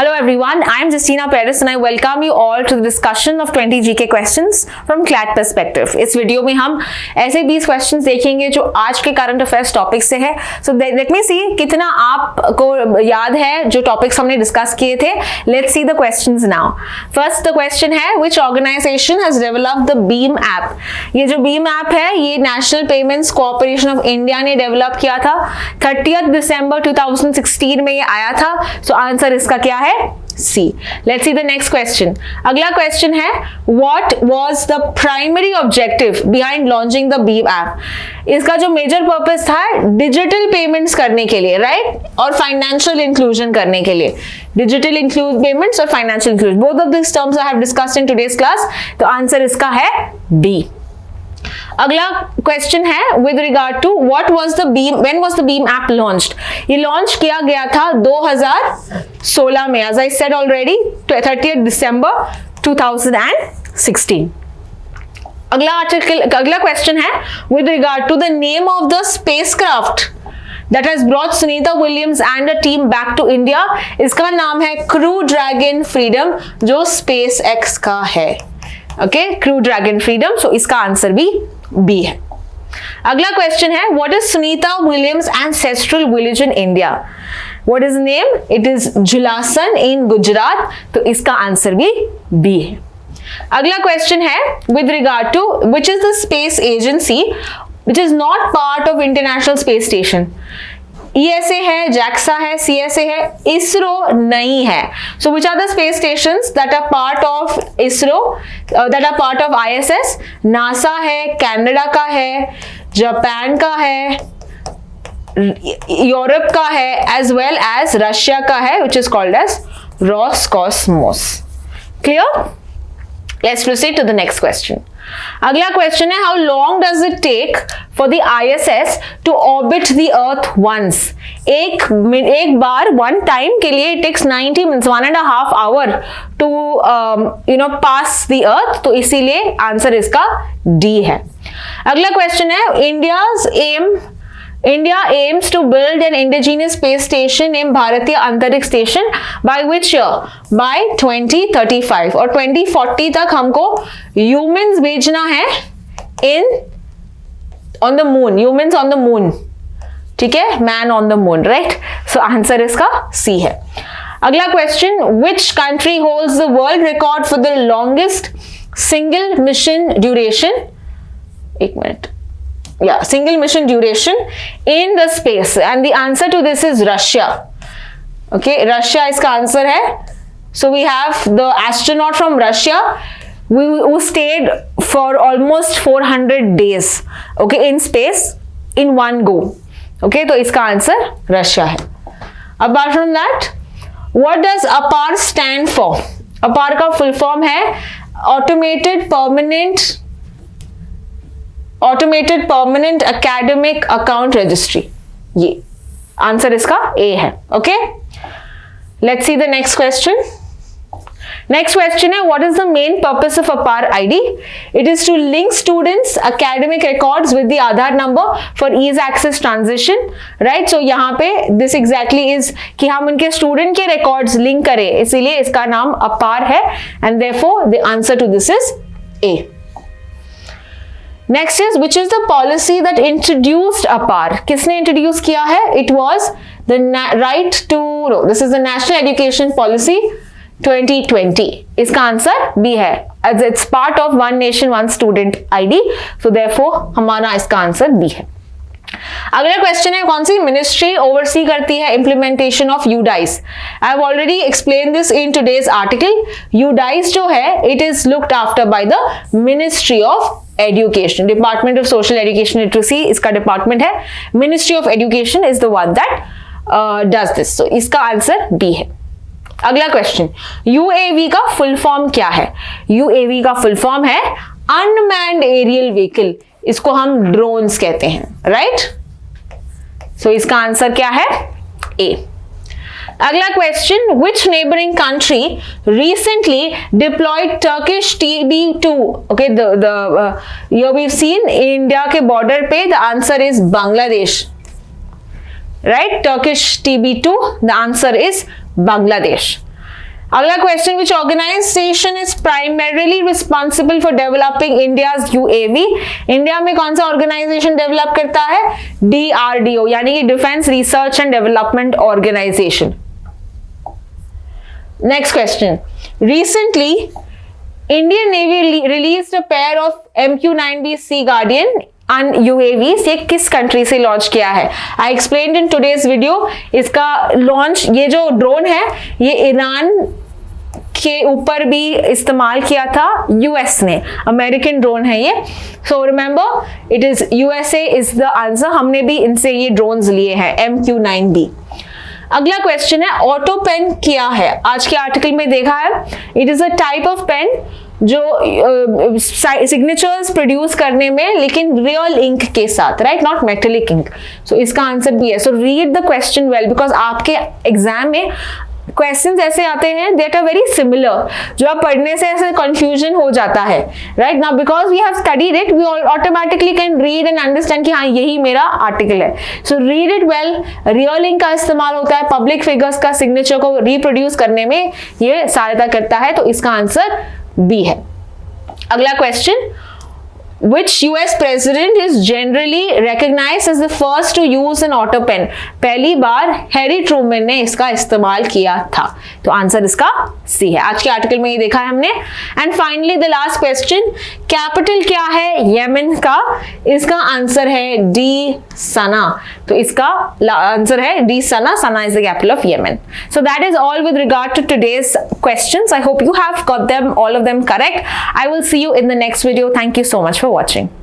Hello everyone, I am Justina Paris and I welcome you all to the discussion of 20 GK questions from CLAT perspective. इस video में हम ऐसे 20 questions देखेंगे जो आज के करंट अफेयर्स टॉपिक से है. सो लेट मी सी कितना आपको याद है जो टॉपिक्स हमने डिस्कस किए थे. Let's see the questions now. First the question है which organization has developed the BHIM app. ये जो बीम ऐप है ये national payments corporation of India ने डेवलप किया था. 30 दिसंबर 2016 में ये आया था. सो आंसर इसका क्या है? C. Let's see the next question. अगला क्वेश्चन है What was the primary objective behind launching the BHIM app? इसका जो मेजर पर्पस था डिजिटल पेमेंट्स करने के लिए, राइट, और फाइनेंशियल इंक्लूजन करने के लिए. डिजिटल इंक्लूड पेमेंट्स और financial inclusion, both of this terms I have discussed in today's class. तो आंसर इसका है D. अगला क्वेश्चन है with regard to what was the BHIM, when was the BHIM app launched. ये लॉन्च किया गया था 2016 में, एज आई सेड ऑलरेडी 30 दिसंबर 2016. अगला क्वेश्चन है with regard to the name of the spacecraft that has brought Sunita Williams and a team back to India. इसका नाम है क्रू ड्रैगन फ्रीडम जो SpaceX का है. Okay, crew dragon freedom. So इसका आंसर भी B है. अगला क्वेश्चन है what is Sunita Williams ancestral village in India. What is name? It is Jhulasan in Gujarat. तो इसका आंसर भी B है. अगला क्वेश्चन है with regard to which is the space agency which is not part of International Space Station. ESA है, JAXA है, CSA है, ISRO नहीं है. So which are the space stations that are part of ISRO, that are part of ISS? NASA है, Canada का है, Japan का है, यूरोप का है, as well as रशिया का है, which is called as Roscosmos. Clear? Let's proceed to the next question. अगला क्वेश्चन है how long does it take for the ISS to orbit the earth once. एक बार one time के लिए it takes 90 minutes, 1.5 hour to pass the earth. तो इसीलिए answer इसका D है. अगला क्वेश्चन है India aims to build an indigenous space station named Bharatiya Antariksh Station by which year? By 2035. और 2040 तक हमको humans भेजना है on the moon. Humans on the moon. ठीक है, man on the moon, right? So answer इसका C है. अगला question which country holds the world record for the longest single mission duration? एक minute. Yeah, single mission duration in the space, and the answer to this is Russia. Okay, Russia इसका answer है. So we have the astronaut from Russia who stayed for almost 400 days, okay, in space in one go. Okay, तो इसका answer Russia है. Apart from that, what does APAR stand for? APAR का full form है automated permanent academic account registry. ये answer इसका A है. Okay, let's see the next question. Next question है what is the main purpose of APAR ID? It is to link students academic records with the Aadhaar number for ease access transition, right. So यहाँ पे this exactly is कि हम उनके student के records link करें, इसीलिए इसका नाम APAR है. And therefore the answer to this is A. Next is which is the policy that introduced APAR? किसने इंट्रोड्यूस किया है? It was the right to no, this is the National Education Policy 2020. इसका answer B है. As it's part of One Nation One Student ID. So therefore हमारा इसका answer B है. अगला question है कौन सी मिनिस्ट्री ओवरसी करती है implementation of UDIS? I have already explain this in today's article. UDIS जो है it is looked after by the ministry of education, department of social education literacy इसका department है. Ministry of education is the one that does this. So इसका answer B है. अगला question UAV का full form क्या है? UAV का full form है अनमैन्ड एरियल व्हीकल. इसको हम ड्रोन्स कहते हैं, राइट. सो इसका आंसर क्या है? A. अगला question which neighboring country recently deployed Turkish TB2? Okay, here we've seen India के बॉर्डर पे the answer is Bangladesh, right? Turkish TB2, the answer is Bangladesh. अगला question, which organisation is primarily responsible for developing India's UAV? India में कौन सा organisation develop करता है? DRDO, यानी कि defence research and development organisation. Next question, recently Indian navy released a pair of MQ-9B Sea Guardian UAVs, ये किस country से लॉन्च किया है? आई एक्सप्लेन्ड इन टुडेज वीडियो। इसका लॉन्च, ये जो ड्रोन है ये ईरान के ऊपर भी इस्तेमाल किया था यूएस ने, अमेरिकन ड्रोन है ये। So remember it is USA is the answer. हमने भी इनसे ये ड्रोन्स लिए हैं MQ-9B। अगला क्वेश्चन है, ऑटो पेन क्या है? आज के आर्टिकल में देखा है, it is a type of pen जो सिग्नेचर्स प्रोड्यूस करने में, लेकिन रियल इंक के साथ, right, not metallic ink. So इसका आंसर भी है। So read the question well, because आपके एग्जाम में क्वेश्चंस ऐसे आते हैं दैट आर वेरी सिमिलर, जो आप पढ़ने से ऐसे कंफ्यूजन हो जाता है, right. Now because we have studied it, we automatically can read and understand कि हाँ यही मेरा आर्टिकल है। So read it well. Real ink का इस्तेमाल होता है पब्लिक फिगर्स का सिग्नेचर को रिप्रोड्यूस करने में, ये सहायता करता है। तो इसका आंसर बी है। अगला question, which US president is generally recognized as the first to use an auto pen? पहली बार हैरी ट्रूमैन ने इसका इस्तेमाल किया था। तो आंसर इसका सी है। आज के आर्टिकल में ये देखा है हमने। And finally the last question, capital क्या है यमन का? इसका आंसर है डी, सना। तो इसका आंसर है D, Sanaa. Sanaa is the capital of Yemen. So that is all with regard to today's questions. I hope you have got them, all of them correct. I will see you in the next video. Thank you so much for watching.